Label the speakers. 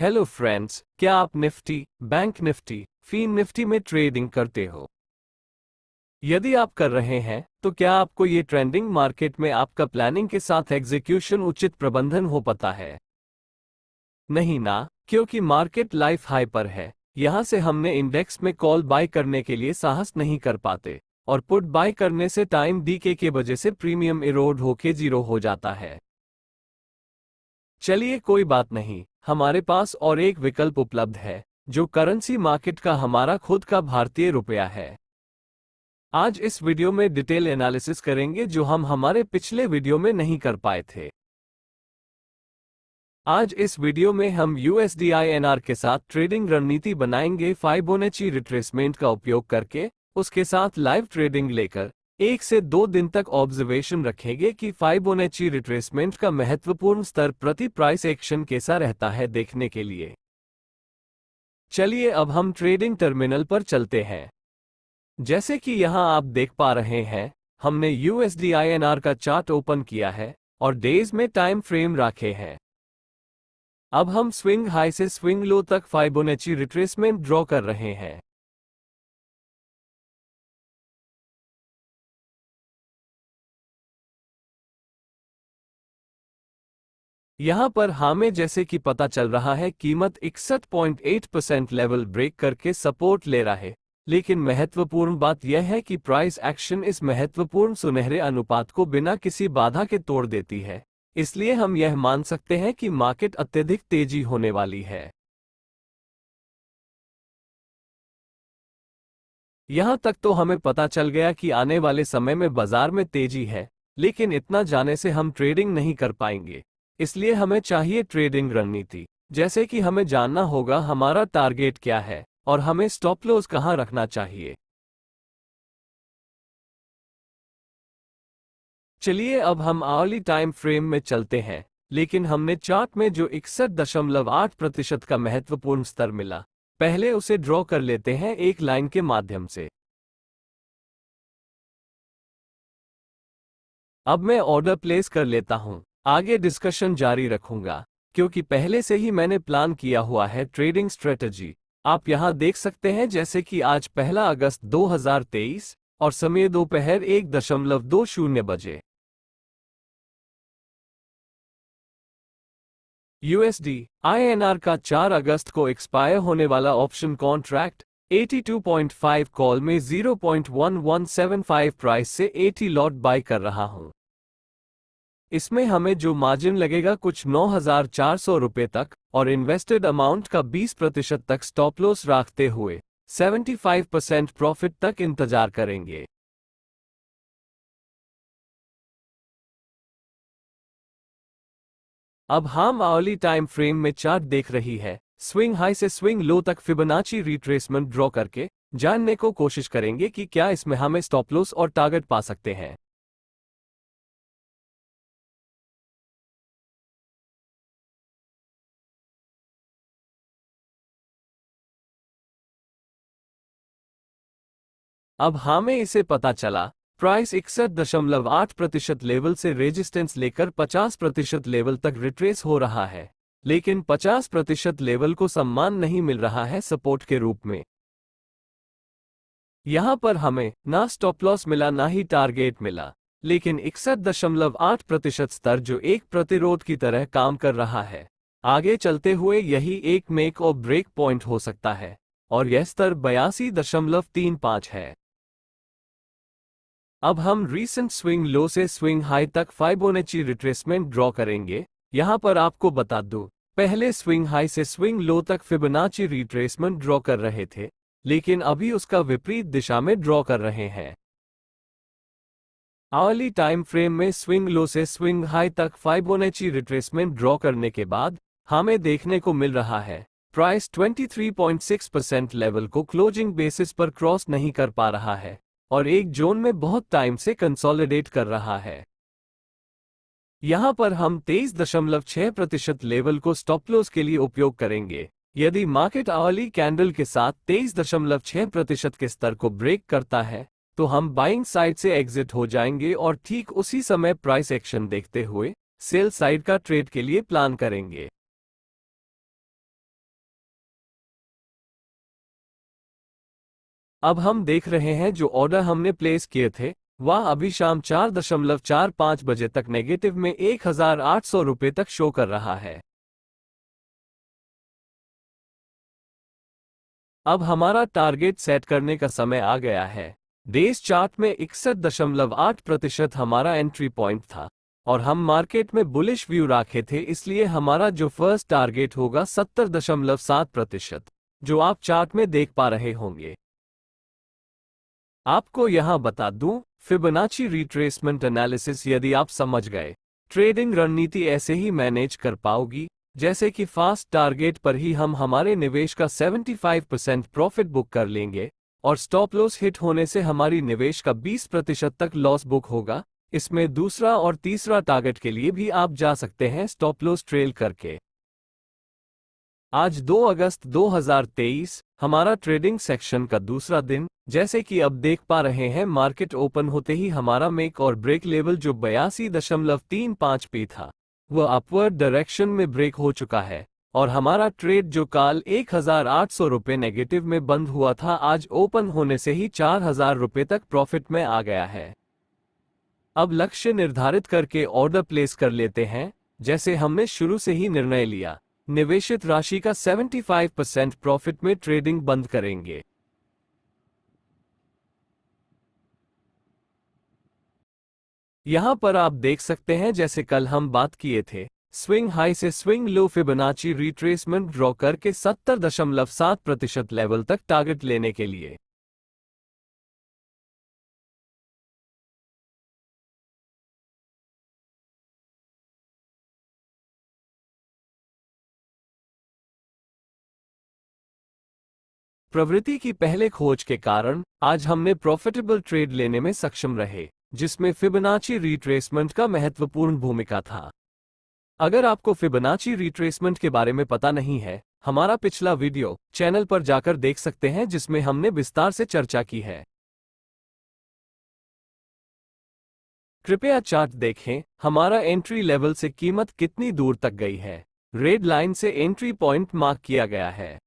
Speaker 1: Hello friends, क्या आप Nifty, bank Nifty, fin Nifty में ट्रेडिंग करते हो? यदि आप कर रहे हैं तो क्या आपको ये ट्रेंडिंग मार्केट में आपका प्लानिंग के साथ एग्जीक्यूशन उचित प्रबंधन हो पता है? नहीं ना, क्योंकि मार्केट लाइफ हाई पर है। यहां से हमने इंडेक्स में कॉल बाय करने के लिए साहस नहीं कर पाते और पुट बाय करने से टाइम डीके के वजह से प्रीमियम इरोड होके जीरो हो जाता है। चलिए कोई बात नहीं, हमारे पास और एक विकल्प उपलब्ध है जो करेंसी मार्केट का हमारा खुद का भारतीय रुपया है। आज इस वीडियो में डिटेल एनालिसिस करेंगे जो हम हमारे पिछले वीडियो में नहीं कर पाए थे। आज इस वीडियो में हम USD/INR के साथ ट्रेडिंग रणनीति बनाएंगे फाइबोनाची रिट्रेसमेंट का उपयोग करके, उसके साथ लाइव ट्रेडिंग लेकर 1 से 2 दिन तक ऑब्जर्वेशन रखेंगे कि फाइबोनाची रिट्रेसमेंट का महत्वपूर्ण स्तर प्रति प्राइस एक्शन कैसा रहता है देखने के लिए। चलिए अब हम ट्रेडिंग टर्मिनल पर चलते हैं। जैसे कि यहां आप देख पा रहे हैं, हमने USD/INR का चार्ट ओपन किया है और डेज में टाइम फ्रेम रखे हैं। अब हम स्विंग हाई से स्विंग लो तक फाइबोनाची रिट्रेसमेंट ड्रॉ कर रहे हैं। यहां पर हमें जैसे कि पता चल रहा है कीमत 61.8% लेवल ब्रेक करके सपोर्ट ले रहा है, लेकिन महत्वपूर्ण बात यह है कि प्राइस एक्शन इस महत्वपूर्ण सुनहरे अनुपात को बिना किसी बाधा के तोड़ देती है, इसलिए हम यह मान सकते हैं कि मार्केट अत्यधिक तेजी होने वाली है। यहां तक तो हमें पता चल गया कि आने वाले समय में बाजार में तेजी है, लेकिन इतना जाने से हम ट्रेडिंग नहीं कर पाएंगे। इसलिए हमें चाहिए ट्रेडिंग रणनीति, जैसे कि हमें जानना होगा हमारा टारगेट क्या है और हमें स्टॉप लॉस कहां रखना चाहिए। चलिए अब हम आवली टाइम फ्रेम में चलते हैं, लेकिन हमने चार्ट में जो 61.8% का महत्वपूर्ण स्तर मिला, पहले उसे ड्रॉ कर लेते हैं एक लाइन के माध्यम से। अब मैं ऑर्डर प्लेस कर लेता हूं, आगे डिस्कशन जारी रखूंगा, क्योंकि पहले से ही मैंने प्लान किया हुआ है ट्रेडिंग स्ट्रेटजी। आप यहां देख सकते हैं जैसे कि आज 1 अगस्त 2023 और समय दोपहर 1:20 बजे। USD/INR का 4 अगस्त को एक्सपायर होने वाला ऑप्शन कॉन्ट्रैक्ट 82.5 कॉल में 0.1175 प्राइस से 80 लॉट बाय कर रहा हूं। इसमें हमें जो मार्जिन लगेगा कुछ 9,400 रुपये तक और इन्वेस्टेड अमाउंट का 20% तक स्टॉप लॉस रखते हुए 75% प्रॉफिट तक इंतजार करेंगे। अब हम आवली टाइम फ्रेम में चार्ट देख रही है, स्विंग हाई से स्विंग लो तक फिबोनाची रिट्रेसमेंट ड्रॉ करके जानने को कोशिश करेंगे कि क्या इसमें हमें स्टॉप लॉस और टारगेट पा सकते हैं। अब हमें इसे पता चला, प्राइस 61.8% लेवल से रेजिस्टेंस लेकर 50% लेवल तक रिट्रेस हो रहा है, लेकिन 50% लेवल को सम्मान नहीं मिल रहा है सपोर्ट के रूप में। यहां पर हमें ना स्टॉप लॉस मिला ना ही टारगेट मिला, लेकिन 61.8% स्तर जो एक प्रतिरोध की तरह काम कर रहा है। आगे चलते हुए यही एक मेक और ब्रेक पॉइंट हो सकता है और यह स्तर 82.35 है। अब हम रीसेंट स्विंग लो से स्विंग हाई तक फाइबोनाची रिट्रेसमेंट ड्रॉ करेंगे। यहां पर आपको बता दूं, पहले स्विंग हाई से स्विंग लो तक फिबोनाची रिट्रेसमेंट ड्रॉ कर रहे थे, लेकिन अभी उसका विपरीत दिशा में ड्रॉ कर रहे हैं। आवली टाइम फ्रेम में स्विंग लो से स्विंग हाई तक फाइबोनाची रिट्रेसमेंट ड्रॉ करने के बाद हमें देखने को मिल रहा है, प्राइस 23.6% लेवल को क्लोजिंग बेसिस पर क्रॉस नहीं कर पा रहा है और एक जोन में बहुत टाइम से कंसोलिडेट कर रहा है। यहां पर हम 23.6% लेवल को स्टॉप लॉस के लिए उपयोग करेंगे। यदि मार्केट आवली कैंडल के साथ 23.6% के स्तर को ब्रेक करता है, तो हम बाइंग साइड से एग्जिट हो जाएंगे और ठीक उसी समय प्राइस एक्शन देखते हुए सेल साइड का ट्रेड के लिए प्लान करेंगे। अब हम देख रहे हैं जो ऑर्डर हमने प्लेस किए थे वह अभी शाम 4.45 बजे तक नेगेटिव में 1800 रुपये तक शो कर रहा है। अब हमारा टारगेट सेट करने का समय आ गया है। डेज चार्ट में 61.8% हमारा एंट्री पॉइंट था और हम मार्केट में बुलिश व्यू रखे थे, इसलिए हमारा जो फर्स्ट टारगेट होगा 70.7%, जो आप चार्ट में देख पा रहे होंगे। आपको यहां बता दूं, फिबोनाची रिट्रेसमेंट एनालिसिस यदि आप समझ गए, ट्रेडिंग रणनीति ऐसे ही मैनेज कर पाओगी जैसे कि फास्ट टारगेट पर ही हम हमारे निवेश का 75% प्रॉफिट बुक कर लेंगे और स्टॉप लॉस हिट होने से हमारी निवेश का 20% तक लॉस बुक होगा। इसमें दूसरा और तीसरा टारगेट के लिए भी आप जा सकते हैं स्टॉप लॉस ट्रेल करके। आज 2 अगस्त 2023 हमारा ट्रेडिंग सेक्शन का दूसरा दिन। जैसे कि अब देख पा रहे हैं, मार्केट ओपन होते ही हमारा मेक और ब्रेक लेवल जो 82.35 पे था वह अपवर्ड डायरेक्शन में ब्रेक हो चुका है और हमारा ट्रेड जो कल 1800 रुपये नेगेटिव में बंद हुआ था, आज ओपन होने से ही 4000 रुपये तक प्रॉफिट में आ गया है। अब लक्ष्य निर्धारित करके ऑर्डर प्लेस कर लेते हैं। जैसे हमने शुरू से ही निर्णय लिया, निवेशित राशि का 75% प्रॉफिट में ट्रेडिंग बंद करेंगे। यहां पर आप देख सकते हैं जैसे कल हम बात किए थे, स्विंग हाई से swing low Fibonacci retracement draw करके 70.7% लेवल तक टारगेट लेने के लिए। प्रवृत्ति की पहले खोज के कारण आज हमने प्रॉफिटेबल ट्रेड लेने में सक्षम रहे, जिसमें फिबोनाची रिट्रेसमेंट का महत्वपूर्ण भूमिका था। अगर आपको फिबोनाची रिट्रेसमेंट के बारे में पता नहीं है, हमारा पिछला वीडियो चैनल पर जाकर देख सकते हैं जिसमें हमने विस्तार से चर्चा की है। कृपया चार्ट देखें, हमारा एंट्री लेवल से कीमत कितनी दूर तक गई है। रेड लाइन से एंट्री पॉइंट मार्क किया गया है।